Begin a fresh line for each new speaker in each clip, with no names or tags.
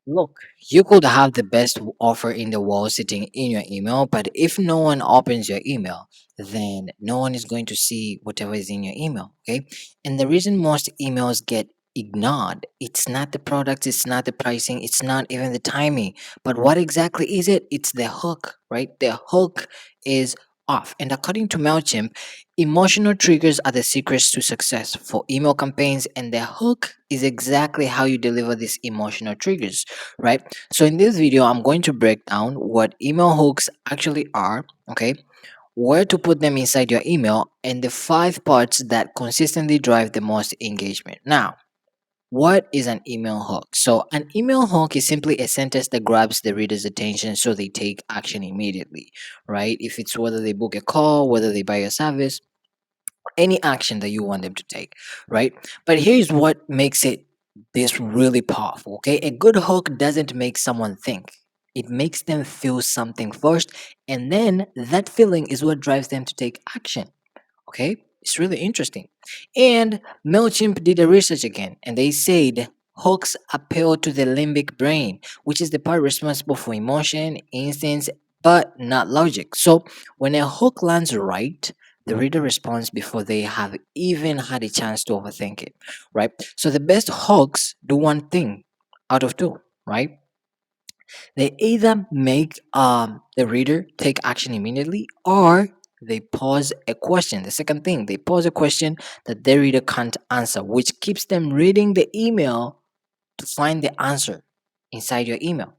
Look, you could have the best offer in the world sitting in your email, but if no one opens your email, then no one is going to see whatever is in your email. Okay. And the reason most emails get ignored, it's not the product, it's not the pricing, it's not even the timing. But what exactly is it? It's the hook, right? The hook is off. And according to MailChimp, emotional triggers are the secrets to success for email campaigns, and the hook is exactly how you deliver these emotional triggers, right? So in this video, I'm going to break down what email hooks actually are, okay? Where to put them inside your email, and the five parts that consistently drive the most engagement. Now, what is an email hook? So, an email hook is simply a sentence that grabs the reader's attention so they take action immediately, right? If it's whether they book a call, whether they buy a service, any action that you want them to take, right? But here's what makes it this really powerful, okay? A good hook doesn't make someone think. It makes them feel something first, and then that feeling is what drives them to take action, okay? It's really interesting. And MailChimp did the research again, and they said hooks appeal to the limbic brain, which is the part responsible for emotion, instincts, but not logic. So when a hook lands right, the reader responds before they have even had a chance to overthink it, right? So the best hooks do one thing out of two, right? They either make the reader take action immediately, or they pose a question. The second thing, they pose a question that the reader can't answer, which keeps them reading the email to find the answer inside your email,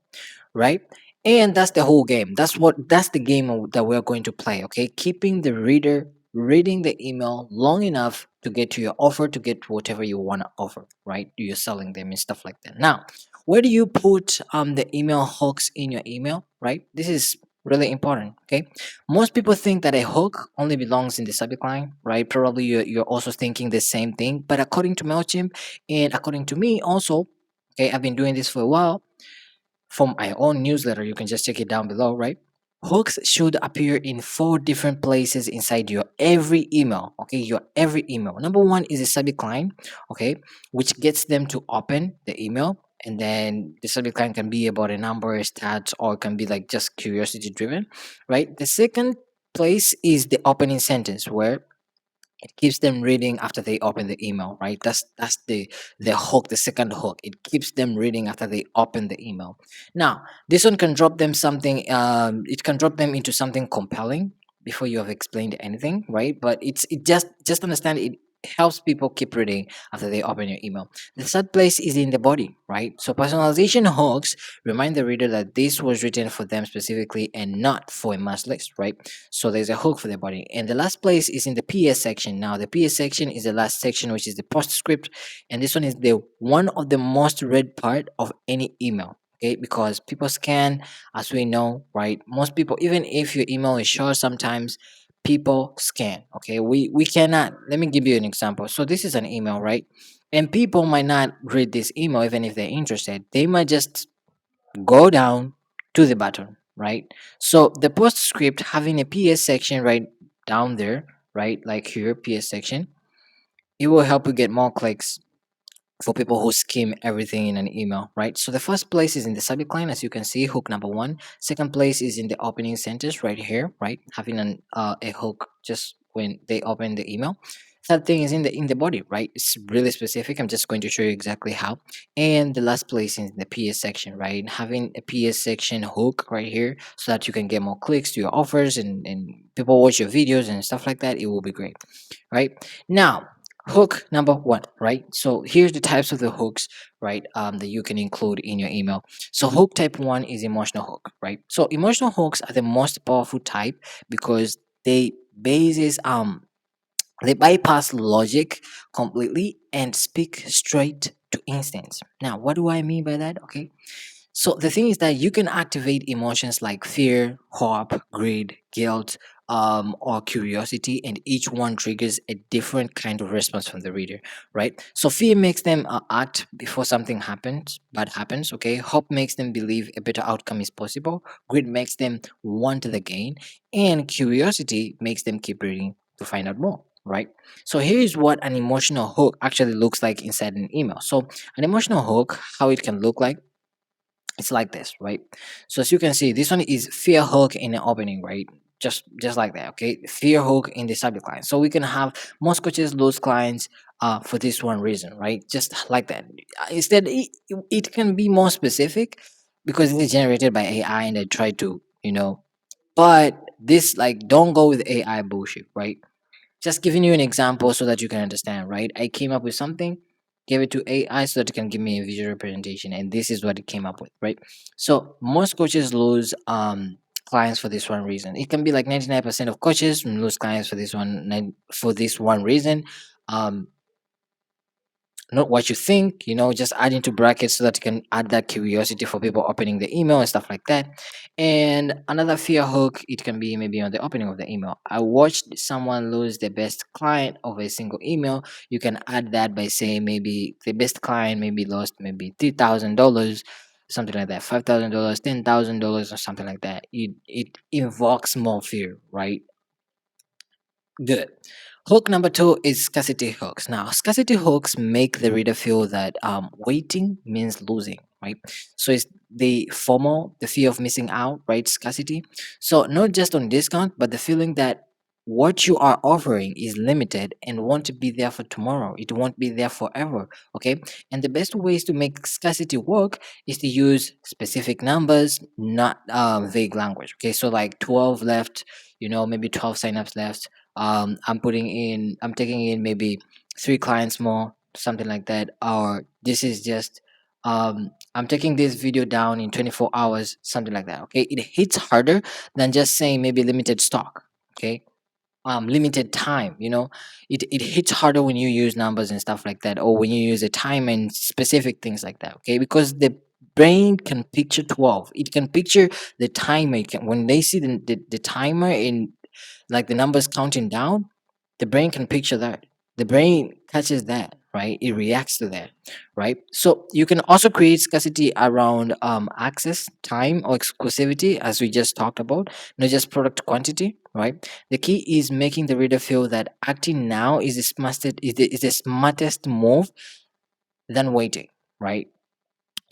right? And that's the whole game. That's the game that we're going to play, okay? Keeping the reader reading the email long enough to get to your offer, to get to whatever you want to offer, right? You're selling them and stuff like that. Now, where do you put the email hooks in your email, right? This is really important, okay? Most people think that a hook only belongs in the subject line, right? Probably you're also thinking the same thing, but according to MailChimp and according to me also, okay, I've been doing this for a while from my own newsletter. You can just check it down below, right? Hooks should appear in four different places inside your every email. Okay, your every email. Number one is the subject line, okay, which gets them to open the email. And then the subject line can be about a number, stats, or it can be like just curiosity driven, right? The second place is the opening sentence where it keeps them reading after they open the email, right? That's the hook, the second hook. It keeps them reading after they open the email. Now this one can drop them something, it can drop them into something compelling before you have explained anything, right? But it just understand it helps people keep reading after they open your email. The third place is in the body, right? So personalization hooks remind the reader that this was written for them specifically and not for a mass list, right? So there's a hook for the body. And the last place is in the PS section. Now the PS section is the last section, which is the postscript. And this one is the one of the most read part of any email. Okay, because people scan, as we know, right? Most people, even if your email is short, sometimes people scan. Okay, we cannot. Let me give you an example. So this is an email, right? And people might not read this email even if they're interested. They might just go down to the bottom, right? So the postscript having a PS section right down there, right? Like here, PS section, it will help you get more clicks for people who skim everything in an email, right? So the first place is in the subject line, as you can see, hook number one. Second place is in the opening sentence right here, right? Having a hook just when they open the email. Third thing is in the body, right? It's really specific. I'm just going to show you exactly how. And the last place is in the PS section, right? Having a PS section hook right here so that you can get more clicks to your offers, and people watch your videos and stuff like that. It will be great, right? Now, hook number one, right? So here's the types of the hooks, right, that you can include in your email. So hook type one is emotional hook, right? So emotional hooks are the most powerful type because they bases they bypass logic completely and speak straight to instincts. Now what do I mean by that? Okay, so the thing is that you can activate emotions like fear, hope, greed, guilt, or curiosity, and each one triggers a different kind of response from the reader, right? So fear makes them act before something happens, bad happens. Okay, hope makes them believe a better outcome is possible. Greed makes them want the gain, and curiosity makes them keep reading to find out more. Right. So here's what an emotional hook actually looks like inside an email. So an emotional hook, how it can look like. It's like this, right? So as you can see, this one is fear hook in the opening, right? Just like that, okay? Fear hook in the subject line. So we can have most coaches lose clients for this one reason, right? Just like that. Instead, it can be more specific because it is generated by AI and they try to, but this, like, don't go with AI bullshit, right? Just giving you an example so that you can understand, right? I came up with something, gave it to AI so that it can give me a visual representation, and this is what it came up with, right? So most coaches lose clients for this one reason. It can be like 99% of coaches lose clients for this one for this one reason. Um, Not what you think, just add into brackets so that you can add that curiosity for people opening the email and stuff like that. And another fear hook, it can be maybe on the opening of the email. I watched someone lose the best client of a single email. You can add that by saying maybe the best client maybe lost maybe $3,000, something like that, $5,000, $10,000, or something like that. It invokes more fear, right? Good. Hook number two is scarcity hooks. Now, scarcity hooks make the reader feel that waiting means losing, right? So it's the FOMO, the fear of missing out, right? Scarcity. So not just on discount, but the feeling that what you are offering is limited and won't be there for tomorrow. It won't be there forever. Okay. And the best ways to make scarcity work is to use specific numbers, not vague language. Okay. So like 12 left, maybe 12 signups left. I'm taking in maybe three clients more, something like that. Or this is just I'm taking this video down in 24 hours, something like that. Okay, it hits harder than just saying maybe limited stock. Okay, limited time. It hits harder when you use numbers and stuff like that, or when you use a time and specific things like that. Okay, because the brain can picture 12. It can picture the timer. When they see the timer in, like, the numbers counting down, the brain can picture that. The brain catches that, right? It reacts to that, right? So you can also create scarcity around access, time, or exclusivity, as we just talked about, not just product quantity, right? The key is making the reader feel that acting now is the smartest move than waiting, right?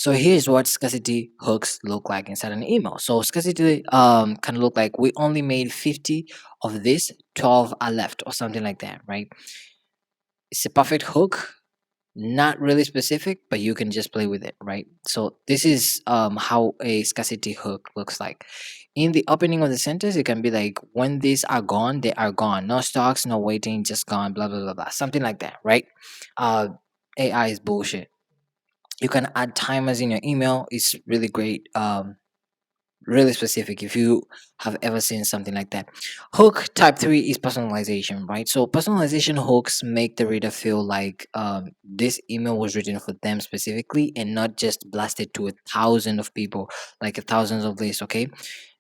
So here's what scarcity hooks look like inside an email. So scarcity can look like we only made 50 of this, 12 are left, or something like that, right? It's a perfect hook, not really specific, but you can just play with it, right? So this is how a scarcity hook looks like. In the opening of the sentence, it can be like, when these are gone, they are gone. No stocks, no waiting, just gone, blah blah blah blah. Something like that, right? Uh AI is bullshit. You can add timers in your email. It's really great. Really specific if you have ever seen something like that. Hook type 3 is personalization, right? So personalization hooks make the reader feel like this email was written for them specifically and not just blasted to a thousand of people, like a thousands of lists. Okay,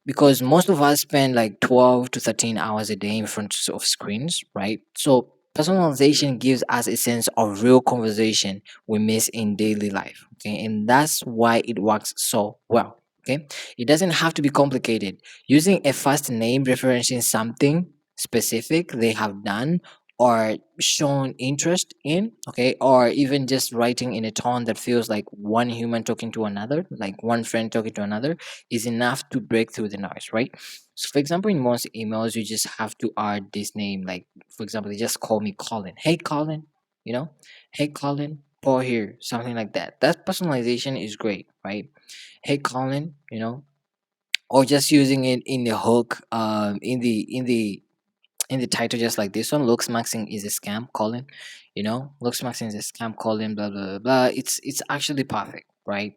because most of us spend like 12 to 13 hours a day in front of screens, right? So personalization gives us a sense of real conversation we miss in daily life. Okay, and that's why it works so well. Okay, it doesn't have to be complicated. Using a first name referencing something specific they have done or shown interest in, okay, or even just writing in a tone that feels like one human talking to another, like one friend talking to another, is enough to break through the noise, right? So, for example, in most emails, you just have to add this name. Like, for example, they just call me Colin. Hey, Colin, you know, hey, Colin, Paul here, something like that. That personalization is great, right? Hey, Colin, or just using it in the hook, in the title, just like this one. Looks maxing is a scam, Colin. Looks maxing is a scam, Colin. Blah blah blah blah. It's actually perfect, right?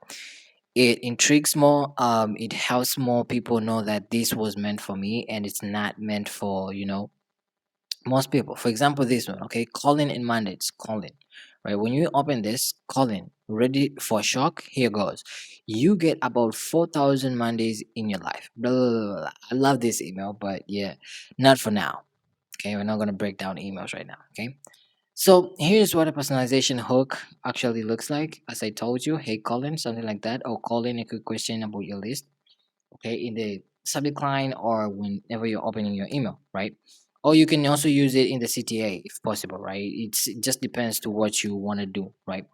It intrigues more. It helps more people know that this was meant for me and it's not meant for most people. For example, this one, okay, Colin and mandates, Colin, right? When you open this, Colin, ready for shock? Here goes. You get about 4,000 Mondays in your life. Blah, blah, blah, blah. I love this email, but yeah, not for now. Okay, we're not gonna break down emails right now. Okay, so here's what a personalization hook actually looks like. As I told you, hey Colin, something like that, or Colin, a quick question about your list, okay, in the subject line or whenever you're opening your email, right? Or you can also use it in the CTA if possible, right? It just depends to what you want to do, right?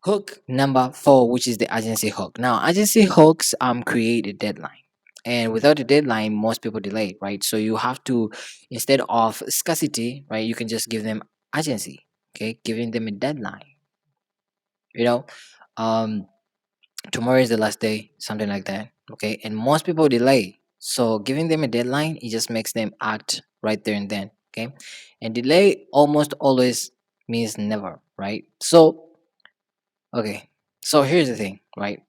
Hook number four, which is the agency hook. Now, agency hooks create a deadline. And without a deadline, most people delay, right? So you have to, instead of scarcity, right, you can just give them agency, okay, giving them a deadline. You know, um, tomorrow is the last day, something like that, okay? And most people delay. So giving them a deadline, it just makes them act right there and then, okay? And delay almost always means never, right? So, okay. So here's the thing, right?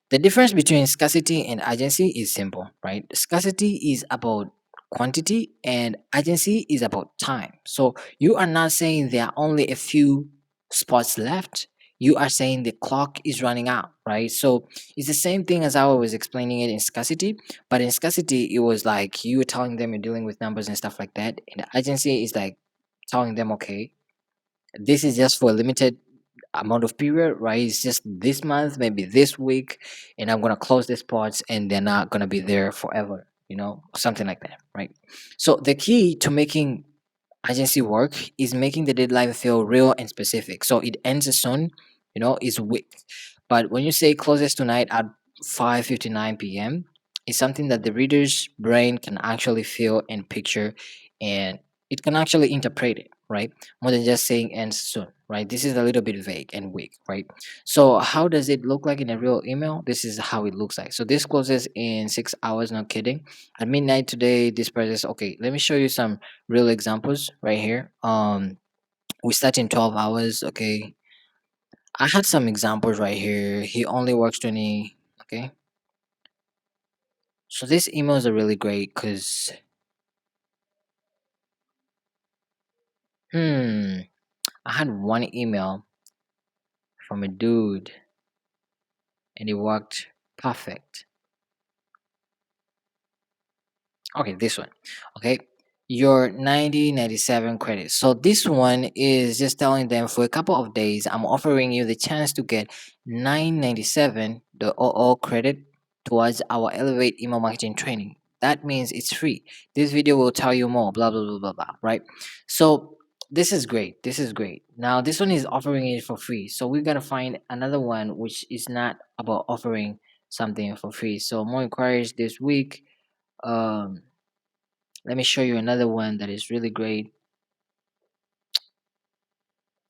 The difference between scarcity and urgency is simple, right? Scarcity is about quantity and urgency is about time. So you are not saying there are only a few spots left. You are saying the clock is running out, right? So it's the same thing as I was explaining it in scarcity, but in scarcity, it was like you were telling them you're dealing with numbers and stuff like that. And the urgency is like telling them, okay, this is just for a limited amount of period, right? It's just this month, maybe this week, and I'm gonna close these pods and they're not gonna be there forever, something like that, right? So the key to making agency work is making the deadline feel real and specific. So it ends soon, is weak. But when you say closes tonight at 5:59 p.m., it's something that the reader's brain can actually feel and picture, and it can actually interpret it, right? More than just saying ends soon, right? This is a little bit vague and weak, right? So how does it look like in a real email? This is how it looks like. So this closes in 6 hours, not kidding. At midnight today, this process. Okay, let me show you some real examples right here. We start in 12 hours. Okay, I had some examples right here. He only works 20. Okay, so these emails are really great because I had one email from a dude and it worked perfect. Okay, this one. Okay, your 9097 credits. So this one is just telling them for a couple of days, I'm offering you the chance to get 997 the OO credit towards our Elevate email marketing training. That means it's free. This video will tell you more, blah blah blah blah blah, right? So this is great. This is great. Now this one is offering it for free. So we gotta find another one which is not about offering something for free. So more inquiries this week. Um let me show you another one that is really great.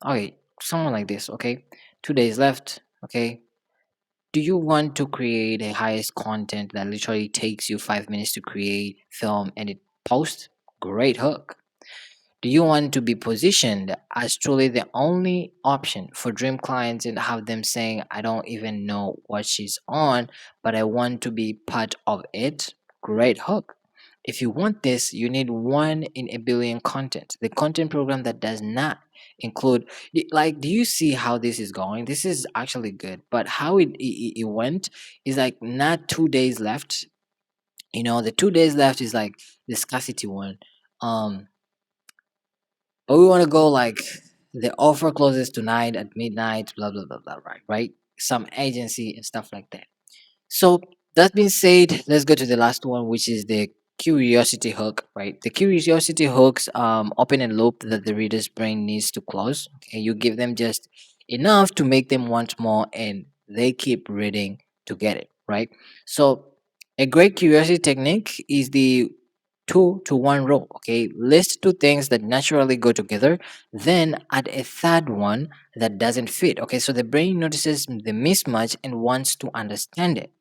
Okay, someone like this, okay? 2 days left, okay? Do you want to create a highest content that literally takes you 5 minutes to create, film, edit, post? Great hook. Do you want to be positioned as truly the only option for dream clients and have them saying, I don't even know what she's on, but I want to be part of it? Great hook. If you want this, you need one in a billion content. The content program that does not include, like, do you see how this is going? This is actually good, but how it went is like not 2 days left. The 2 days left is like the scarcity one. Um, but we want to go like the offer closes tonight at midnight, blah blah blah blah, right? Right? Some agency and stuff like that. So that being said, let's go to the last one, which is the curiosity hook, right? The curiosity hooks open a loop that the reader's brain needs to close. Okay, you give them just enough to make them want more, and they keep reading to get it, right? So a great curiosity technique is the 2 to 1 rule. Okay, list two things that naturally go together, then add a third one that doesn't fit. Okay, so the brain notices the mismatch and wants to understand it.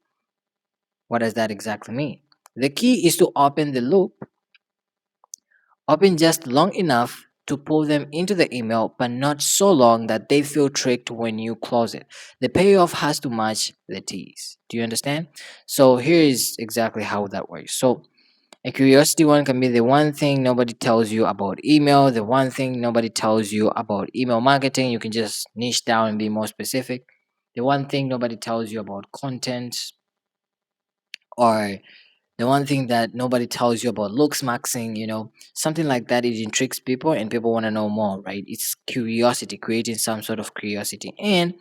What does that exactly mean? The key is to open the loop, open just long enough to pull them into the email, but not so long that they feel tricked when you close it. The payoff has to match the tease. Do you understand? So here is exactly how that works. So a curiosity one can be the one thing nobody tells you about email, the one thing nobody tells you about email marketing. You can just niche down and be more specific. The one thing nobody tells you about content, or the one thing that nobody tells you about looks maxing, something like that. It intrigues people and people want to know more, right? It's curiosity, creating some sort of curiosity. And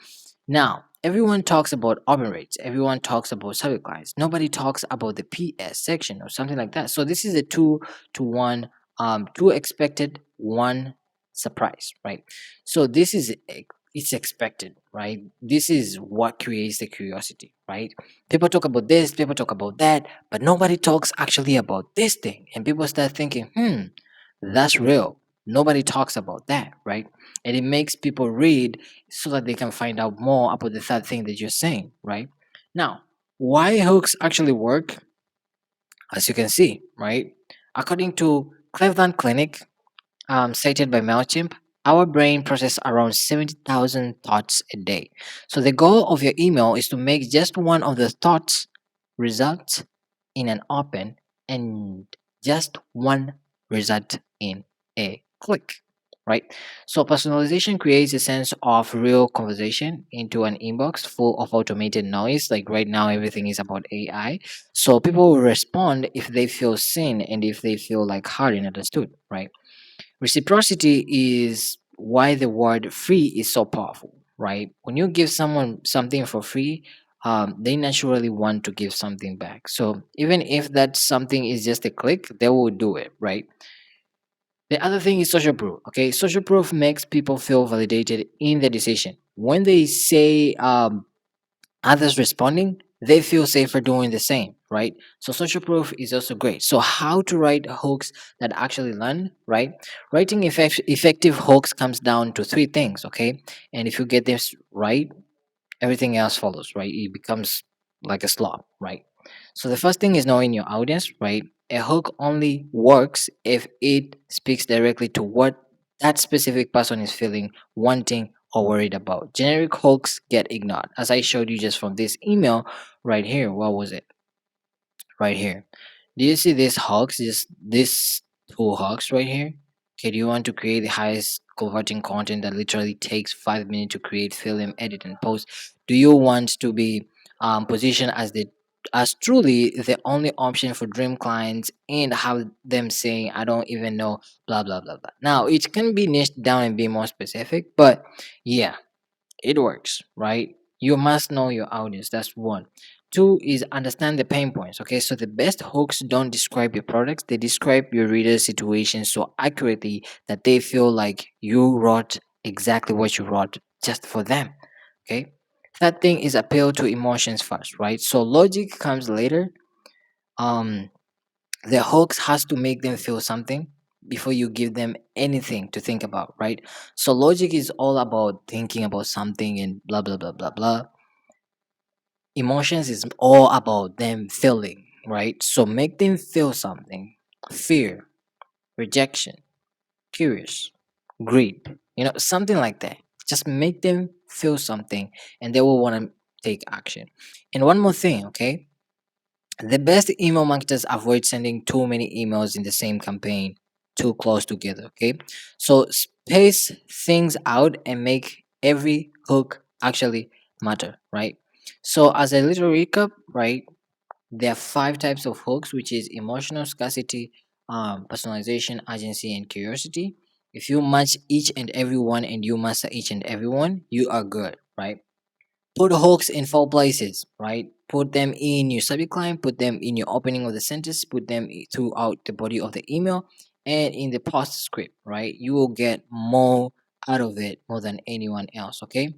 now everyone talks about open rates, everyone talks about subject lines, nobody talks about the PS section or something like that. So this is a 2 to 1, two expected, one surprise, right? So this is it's expected, right? This is what creates the curiosity, right? People talk about this, people talk about that, but nobody talks actually about this thing. And people start thinking, that's real. Nobody talks about that, right? And it makes people read so that they can find out more about the third thing that you're saying, right? Now, why hooks actually work, as you can see, right? According to Cleveland Clinic, cited by MailChimp, our brain processes around 70,000 thoughts a day. So the goal of your email is to make just one of the thoughts result in an open and just one result in a click, right? So personalization creates a sense of real conversation into an inbox full of automated noise. Like right now, everything is about AI. So people will respond if they feel seen and if they feel like heard and understood, right? Reciprocity is why the word free is so powerful, right? When you give someone something for free, they naturally want to give something back. So even if that something is just a click, they will do it, right? The other thing is social proof. Okay, social proof makes people feel validated in the decision. When they say others responding, they feel safer doing the same, right? So social proof is also great. So how to write hooks that actually land, right? Writing effective hooks comes down to three things, okay? And if you get this right, everything else follows, right? It becomes like a slop, right? So the first thing is knowing your audience, right? A hook only works if it speaks directly to what that specific person is feeling, wanting, or worried about. Generic hooks get ignored. As I showed you just from this email right here, what was it? Right here. Do you see these hooks? This two hooks right here? Okay, do you want to create the highest converting content that literally takes 5 minutes to create, film, edit, and post? Do you want to be positioned as the as truly the only option for dream clients and have them saying, I don't even know, blah blah blah blah. Now it can be niched down and be more specific, but yeah, it works, right? You must know your audience. That's one. Two is understand the pain points. Okay, so the best hooks don't describe your products, they describe your reader's situation so accurately that they feel like you wrote exactly what you wrote just for them. Okay, third thing is appeal to emotions first, right? So logic comes later. Um, the hooks has to make them feel something before you give them anything to think about, right? So logic is all about thinking about something and blah blah blah blah blah. Emotions is all about them feeling, right? So make them feel something: fear, rejection, curious, greed, something like that. Just make them feel something and they will want to take action. And one more thing, okay? The best email marketers avoid sending too many emails in the same campaign too close together. Okay. So space things out and make every hook actually matter, right? So, as a little recap, right, there are five types of hooks, which is emotional scarcity, personalization, urgency, and curiosity. If you match each and every one and you master each and every one, you are good, right? Put hooks in four places, right? Put them in your subject line, put them in your opening of the sentence, put them throughout the body of the email, and in the postscript, right? You will get more out of it more than anyone else, okay?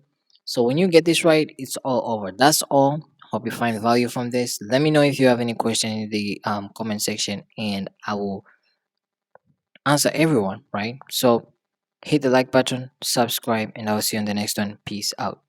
So when you get this right, it's all over. That's all. Hope you find value from this. Let me know if you have any question in the comment section, and I will answer everyone, right? So hit the like button, subscribe, and I'll see you on the next one. Peace out.